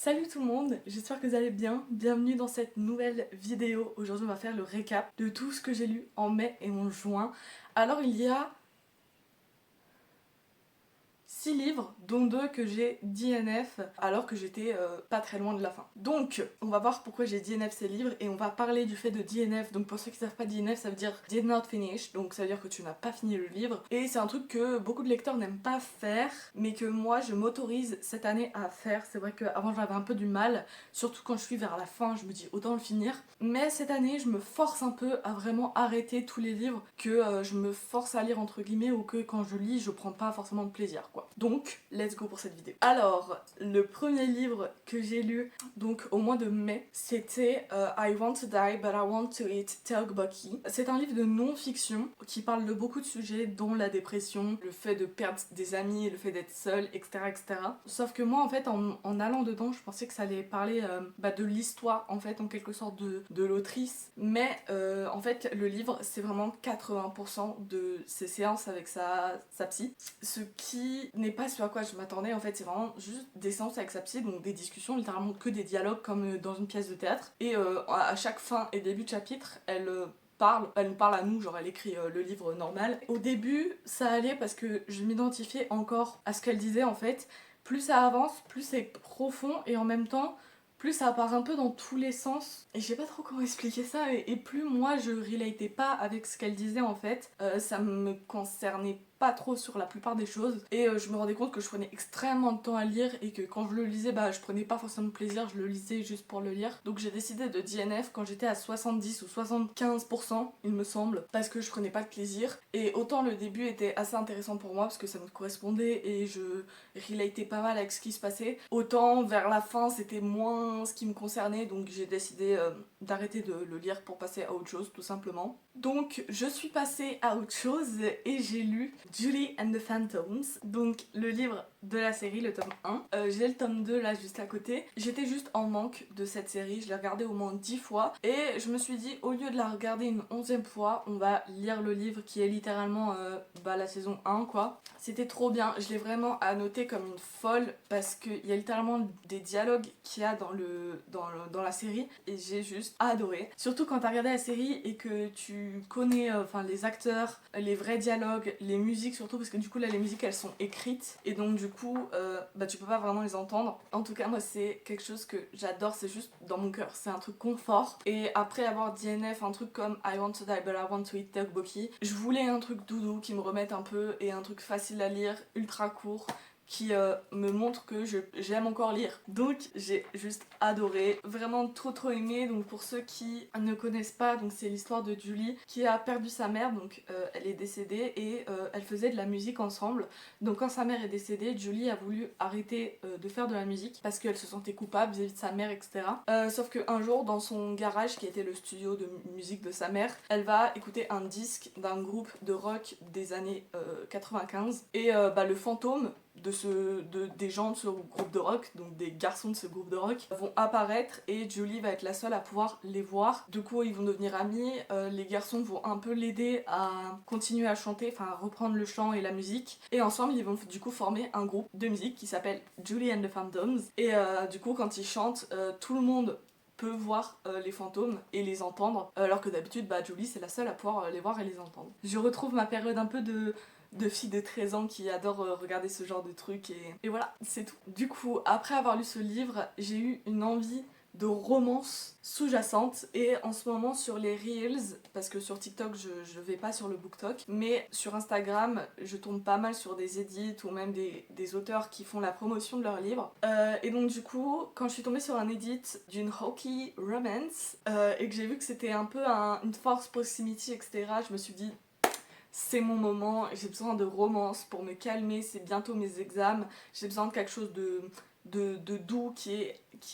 Salut tout le monde, j'espère que vous allez bien. Bienvenue dans cette nouvelle vidéo. Aujourd'hui on va faire le récap de tout ce que j'ai lu en mai et en juin. Alors il y a 6 livres, dont 2 que j'ai DNF alors que j'étais pas très loin de la fin. Donc, on va voir pourquoi j'ai DNF ces livres et on va parler du fait de DNF. Donc pour ceux qui savent pas, DNF ça veut dire Did Not Finish, donc ça veut dire que tu n'as pas fini le livre. Et c'est un truc que beaucoup de lecteurs n'aiment pas faire, mais que moi je m'autorise cette année à faire. C'est vrai qu'avant j'avais un peu du mal, surtout quand je suis vers la fin, je me dis autant le finir. Mais cette année je me force un peu à vraiment arrêter tous les livres que je me force à lire entre guillemets, ou que quand je lis je prends pas forcément de plaisir quoi. Donc, let's go pour cette vidéo. Alors, le premier livre que j'ai lu, donc au mois de mai, c'était I Want to Die But I Want to Eat Tteokbokki. C'est un livre de non-fiction qui parle de beaucoup de sujets, dont la dépression, le fait de perdre des amis, le fait d'être seul, etc., etc. Sauf que moi, en fait, en allant dedans, je pensais que ça allait parler de l'histoire, en fait, en quelque sorte de l'autrice. Mais en fait, le livre, c'est vraiment 80% de ses séances avec sa psy. Ce qui n'est pas ce à quoi je m'attendais, en fait, c'est vraiment juste des séances avec sa psy, donc des discussions, littéralement que des dialogues comme dans une pièce de théâtre. Et à chaque fin et début de chapitre, elle nous parle à nous, genre elle écrit le livre normal. Au début, ça allait parce que je m'identifiais encore à ce qu'elle disait en fait. Plus ça avance, plus c'est profond et en même temps, plus ça part un peu dans tous les sens. Et je sais pas trop comment expliquer ça, et plus moi je relatais pas avec ce qu'elle disait en fait. Ça me concernait pas trop sur la plupart des choses, et je me rendais compte que je prenais extrêmement de temps à lire et que quand je le lisais, je prenais pas forcément de plaisir, je le lisais juste pour le lire. Donc j'ai décidé de DNF quand j'étais à 70 ou 75% il me semble, parce que je prenais pas de plaisir. Et autant le début était assez intéressant pour moi parce que ça me correspondait et je relatais pas mal avec ce qui se passait, autant vers la fin c'était moins ce qui me concernait, donc j'ai décidé d'arrêter de le lire pour passer à autre chose tout simplement. Donc je suis passée à autre chose et j'ai lu Julie and the Phantoms, donc le livre de la série, le tome 1. J'ai le tome 2 là juste à côté. J'étais juste en manque de cette série, je l'ai regardée au moins 10 fois et je me suis dit, au lieu de la regarder une 11e fois, on va lire le livre qui est littéralement la saison 1 quoi. C'était trop bien, je l'ai vraiment annoté comme une folle parce qu'il y a littéralement des dialogues qu'il y a dans la série et j'ai juste adoré. Surtout quand t'as regardé la série et que tu connais les acteurs, les vrais dialogues, les musiques surtout, parce que du coup là les musiques elles sont écrites et donc du coup tu peux pas vraiment les entendre. En tout cas moi c'est quelque chose que j'adore, c'est juste dans mon cœur, c'est un truc confort. Et après avoir DNF un truc comme I Want to Die But I Want to Eat Tteokbokki, je voulais un truc doudou qui me remette un peu et un truc facile à lire, ultra court, qui me montre que j'aime encore lire. Donc j'ai juste adoré, vraiment trop aimé. Donc pour ceux qui ne connaissent pas, donc c'est l'histoire de Julie qui a perdu sa mère, donc elle est décédée et elle faisait de la musique ensemble. Donc quand sa mère est décédée, Julie a voulu arrêter de faire de la musique parce qu'elle se sentait coupable vis-à-vis de sa mère, etc. Sauf qu'un jour dans son garage qui était le studio de musique de sa mère, elle va écouter un disque d'un groupe de rock des années 95 et le fantôme des gens de ce groupe de rock, donc des garçons de ce groupe de rock, vont apparaître et Julie va être la seule à pouvoir les voir. Du coup, ils vont devenir amis, les garçons vont un peu l'aider à continuer à chanter, enfin à reprendre le chant et la musique. Et ensemble, ils vont du coup former un groupe de musique qui s'appelle Julie and the Phantoms. Et du coup, quand ils chantent, tout le monde peut voir les fantômes et les entendre, alors que d'habitude, Julie c'est la seule à pouvoir les voir et les entendre. Je retrouve ma période un peu de fille de 13 ans qui adore regarder ce genre de trucs et voilà, c'est tout. Du coup, après avoir lu ce livre, j'ai eu une envie de romance sous-jacente et en ce moment sur les Reels, parce que sur TikTok je vais pas sur le BookTok, mais sur Instagram je tombe pas mal sur des edits ou même des auteurs qui font la promotion de leurs livres. Et donc du coup, quand je suis tombée sur un edit d'une hockey romance et que j'ai vu que c'était un peu une force proximity, etc., je me suis dit c'est mon moment, j'ai besoin de romance pour me calmer, c'est bientôt mes examens, j'ai besoin de quelque chose de doux qui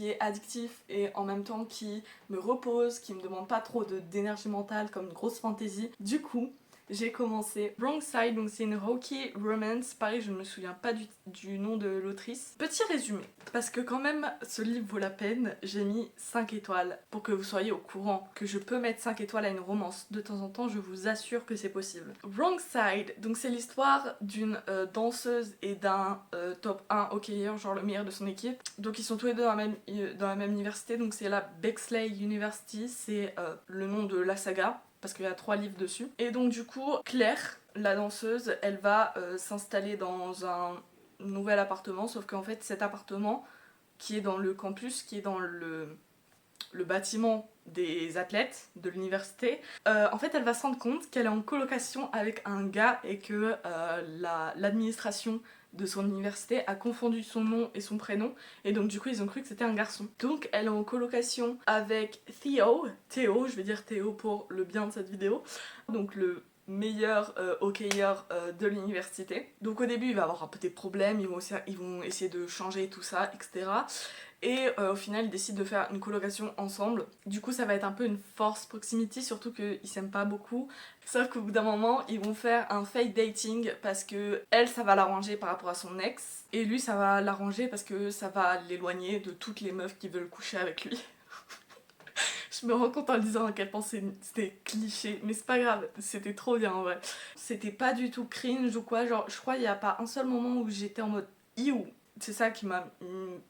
est addictif et en même temps qui me repose, qui me demande pas trop d'énergie mentale comme une grosse fantaisie. Du coup, j'ai commencé Wrong Side, donc c'est une Rocky romance. Pareil, je ne me souviens pas du nom de l'autrice. Petit résumé, parce que quand même ce livre vaut la peine, j'ai mis 5 étoiles pour que vous soyez au courant que je peux mettre 5 étoiles à une romance. De temps en temps, je vous assure que c'est possible. Wrong Side, donc c'est l'histoire d'une danseuse et d'un top 1 hockeyeur, genre le meilleur de son équipe. Donc ils sont tous les deux dans la même université, donc c'est la Bexley University, c'est le nom de la saga, parce qu'il y a 3 livres dessus. Et donc du coup, Claire, la danseuse, elle va s'installer dans un nouvel appartement, sauf qu'en fait cet appartement qui est dans le campus, qui est dans le bâtiment des athlètes de l'université, en fait elle va se rendre compte qu'elle est en colocation avec un gars et que l'administration de son université a confondu son nom et son prénom, et donc du coup ils ont cru que c'était un garçon. Donc elle est en colocation avec Théo, je vais dire Théo pour le bien de cette vidéo, donc le meilleur hockeyeur de l'université. Donc au début il va avoir un peu des problèmes, ils vont essayer de changer tout ça, etc. Et au final ils décident de faire une colocation ensemble. Du coup ça va être un peu une force proximity, surtout qu'ils s'aiment pas beaucoup. Sauf qu'au bout d'un moment ils vont faire un fake dating parce que elle ça va l'arranger par rapport à son ex, et lui ça va l'arranger parce que ça va l'éloigner de toutes les meufs qui veulent coucher avec lui. Je me rends compte en le disant à quel point c'était cliché, mais c'est pas grave, c'était trop bien en vrai. C'était pas du tout cringe ou quoi, genre je crois qu'il y a pas un seul moment où j'étais en mode iou. C'est ça qui m'a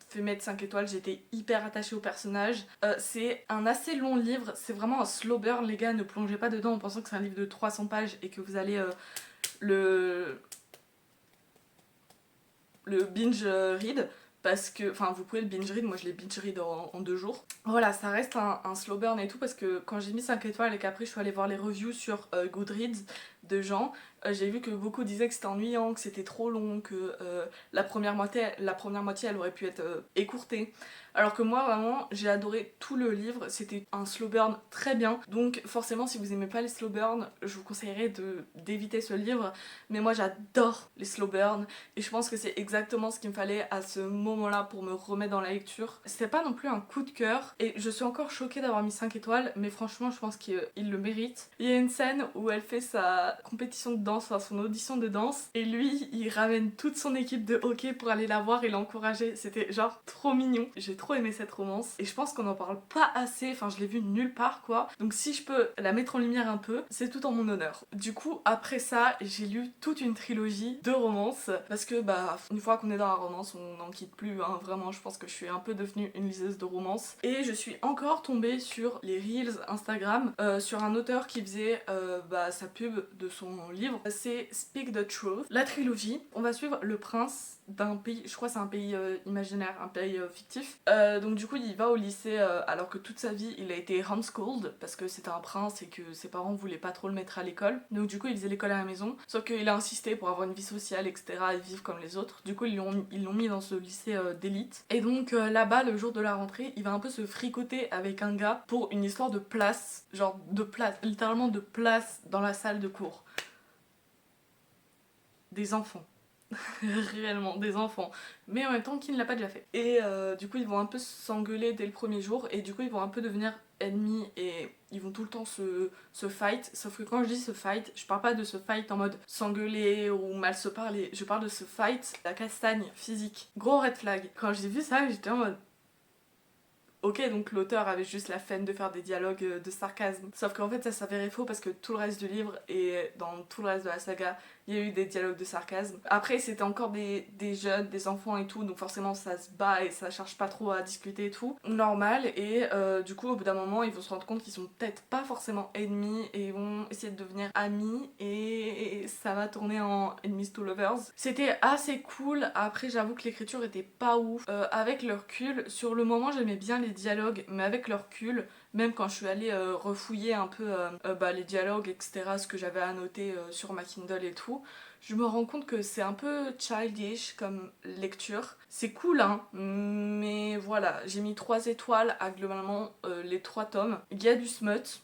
fait mettre 5 étoiles, j'étais hyper attachée au personnage. C'est un assez long livre, c'est vraiment un slow burn, les gars, ne plongez pas dedans en pensant que c'est un livre de 300 pages et que vous allez le binge read. Parce que, enfin vous pouvez le binge read, moi je l'ai binge read en 2 jours. Voilà, ça reste un slow burn et tout, parce que quand j'ai mis 5 étoiles et qu'après je suis allée voir les reviews sur Goodreads de gens, j'ai vu que beaucoup disaient que c'était ennuyant, que c'était trop long, que la première moitié elle aurait pu être écourtée. Alors que moi vraiment j'ai adoré tout le livre, c'était un slow burn très bien. Donc forcément si vous aimez pas les slow burn, je vous conseillerais d'éviter ce livre. Mais moi j'adore les slow burn et je pense que c'est exactement ce qu'il me fallait à ce moment-là pour me remettre dans la lecture. C'était pas non plus un coup de cœur et je suis encore choquée d'avoir mis 5 étoiles, mais franchement je pense qu'il le mérite. Il y a une scène où elle fait sa compétition de danse, enfin son audition de danse, et lui il ramène toute son équipe de hockey pour aller la voir et l'encourager. C'était genre trop mignon. J'ai trop aimé cette romance et je pense qu'on en parle pas assez, enfin je l'ai vue nulle part quoi. Donc si je peux la mettre en lumière un peu, c'est tout en mon honneur. Du coup après ça j'ai lu toute une trilogie de romances parce que bah une fois qu'on est dans la romance on n'en quitte plus hein. Vraiment je pense que je suis un peu devenue une liseuse de romances, et je suis encore tombée sur les reels Instagram sur un auteur qui faisait sa pub de son livre, c'est Speak the Truth. La trilogie, on va suivre le prince d'un pays, je crois que c'est un pays imaginaire, un pays fictif. Donc du coup il va au lycée alors que toute sa vie il a été homeschooled parce que c'était un prince et que ses parents voulaient pas trop le mettre à l'école. Donc du coup il faisait l'école à la maison, sauf qu'il a insisté pour avoir une vie sociale etc et vivre comme les autres. Du coup ils l'ont mis dans ce lycée d'élite. Et donc là-bas le jour de la rentrée il va un peu se fricoter avec un gars pour une histoire de place, genre de place, littéralement de place dans la salle de cours. Des enfants. Réellement des enfants, mais en même temps qui ne l'a pas déjà fait. Et du coup ils vont un peu s'engueuler dès le premier jour et du coup ils vont un peu devenir ennemis et ils vont tout le temps se fight. Sauf que quand je dis se fight, je parle pas de se fight en mode s'engueuler ou mal se parler, je parle de se fight la castagne physique. Gros red flag. Quand j'ai vu ça j'étais en mode ok, donc l'auteur avait juste la flemme de faire des dialogues de sarcasme. Sauf qu'en fait ça s'avérait faux parce que tout le reste du livre et dans tout le reste de la saga, il y a eu des dialogues de sarcasme. Après c'était encore des jeunes, des enfants et tout, donc forcément ça se bat et ça cherche pas trop à discuter et tout. Normal, et du coup au bout d'un moment ils vont se rendre compte qu'ils sont peut-être pas forcément ennemis et ils vont essayer de devenir amis et ça va tourner en enemies to lovers. C'était assez cool, après j'avoue que l'écriture était pas ouf. Avec le recul, sur le moment j'aimais bien les dialogues, mais avec le recul, même quand je suis allée refouiller un peu les dialogues, etc., ce que j'avais annoté sur ma Kindle et tout, je me rends compte que c'est un peu childish comme lecture. C'est cool, hein, mais voilà, j'ai mis 3 étoiles à globalement les 3 tomes. Il y a du smut.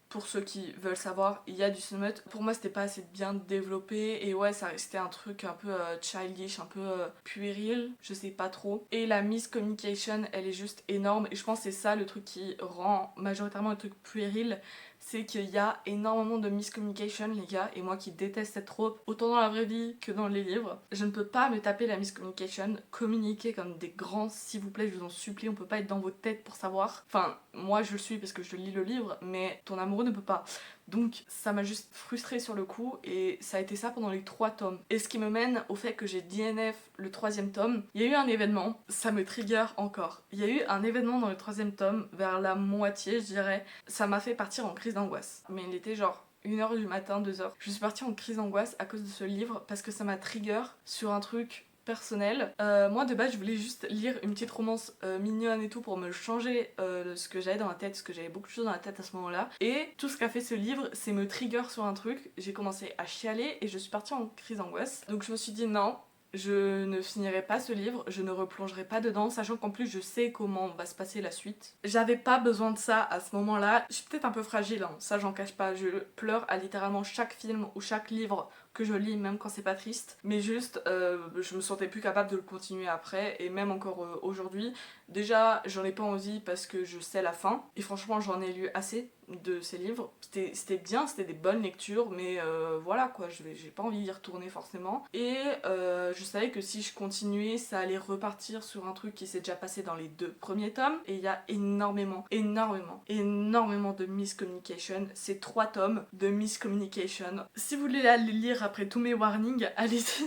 Pour ceux qui veulent savoir, il y a du smut. Pour moi, c'était pas assez bien développé. Et ouais, ça restait un truc un peu childish, un peu puéril. Je sais pas trop. Et la miscommunication, elle est juste énorme. Et je pense que c'est ça le truc qui rend majoritairement le truc puéril. c'est qu'il y a énormément de miscommunication les gars, et moi qui déteste cette trope, autant dans la vraie vie que dans les livres, je ne peux pas me taper la miscommunication, communiquer comme des grands, s'il vous plaît, je vous en supplie, on peut pas être dans vos têtes pour savoir. Enfin, moi je le suis parce que je lis le livre, mais ton amoureux ne peut pas. Donc ça m'a juste frustrée sur le coup et ça a été ça pendant les 3 tomes. Et ce qui me mène au fait que j'ai DNF le 3e tome. Il y a eu un événement, ça me trigger encore. Il y a eu un événement dans le 3e tome, vers la moitié je dirais. Ça m'a fait partir en crise d'angoisse. Mais il était genre 1h du matin, 2h. Je suis partie en crise d'angoisse à cause de ce livre parce que ça m'a trigger sur un truc personnel. Moi de base je voulais juste lire une petite romance mignonne et tout pour me changer ce que j'avais dans la tête, parce que j'avais beaucoup de choses dans la tête à ce moment là, et tout ce qu'a fait ce livre c'est me trigger sur un truc. J'ai commencé à chialer et je suis partie en crise d'angoisse, donc je me suis dit non, je ne finirai pas ce livre, je ne replongerai pas dedans, sachant qu'en plus je sais comment va se passer la suite. J'avais pas besoin de ça à ce moment-là. Je suis peut-être un peu fragile, hein, ça j'en cache pas. Je pleure à littéralement chaque film ou chaque livre que je lis, même quand c'est pas triste. Mais juste, je me sentais plus capable de le continuer après, et même encore aujourd'hui. Déjà, j'en ai pas envie parce que je sais la fin, et franchement j'en ai lu assez de ces livres. C'était bien, c'était des bonnes lectures, mais voilà quoi, j'ai pas envie d'y retourner forcément. Et je savais que si je continuais, ça allait repartir sur un truc qui s'est déjà passé dans les 2 premiers tomes, et il y a énormément de miscommunication. C'est 3 tomes de miscommunication. Si vous voulez aller lire après tous mes warnings, allez-y,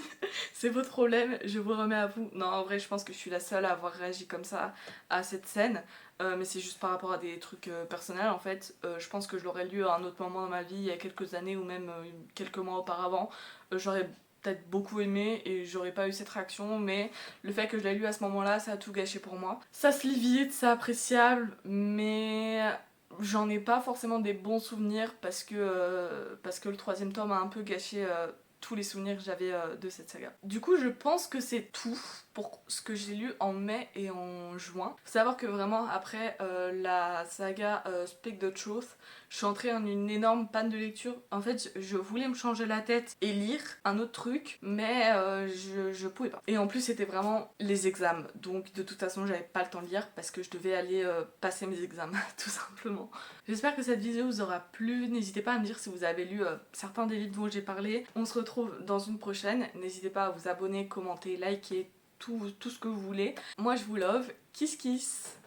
c'est votre problème, je vous remets à vous. Non, en vrai, je pense que je suis la seule à avoir réagi comme ça à cette scène. Mais c'est juste par rapport à des trucs personnels en fait. Je pense que je l'aurais lu à un autre moment dans ma vie, il y a quelques années ou même quelques mois auparavant. J'aurais peut-être beaucoup aimé et j'aurais pas eu cette réaction, mais le fait que je l'ai lu à ce moment-là, ça a tout gâché pour moi. Ça se lit vite, c'est appréciable, mais j'en ai pas forcément des bons souvenirs parce que le 3e tome a un peu gâché tous les souvenirs que j'avais de cette saga. Du coup, je pense que c'est tout pour ce que j'ai lu en mai et en juin. Faut savoir que vraiment, après la saga Speak the Truth, je suis entrée en une énorme panne de lecture. En fait, je voulais me changer la tête et lire un autre truc, mais je pouvais pas. Et en plus, c'était vraiment les examens. Donc, de toute façon, j'avais pas le temps de lire parce que je devais aller passer mes examens, tout simplement. J'espère que cette vidéo vous aura plu. N'hésitez pas à me dire si vous avez lu certains des livres dont j'ai parlé. On se retrouve dans une prochaine. N'hésitez pas à vous abonner, commenter, liker, tout ce que vous voulez. Moi, je vous love. Kiss kiss.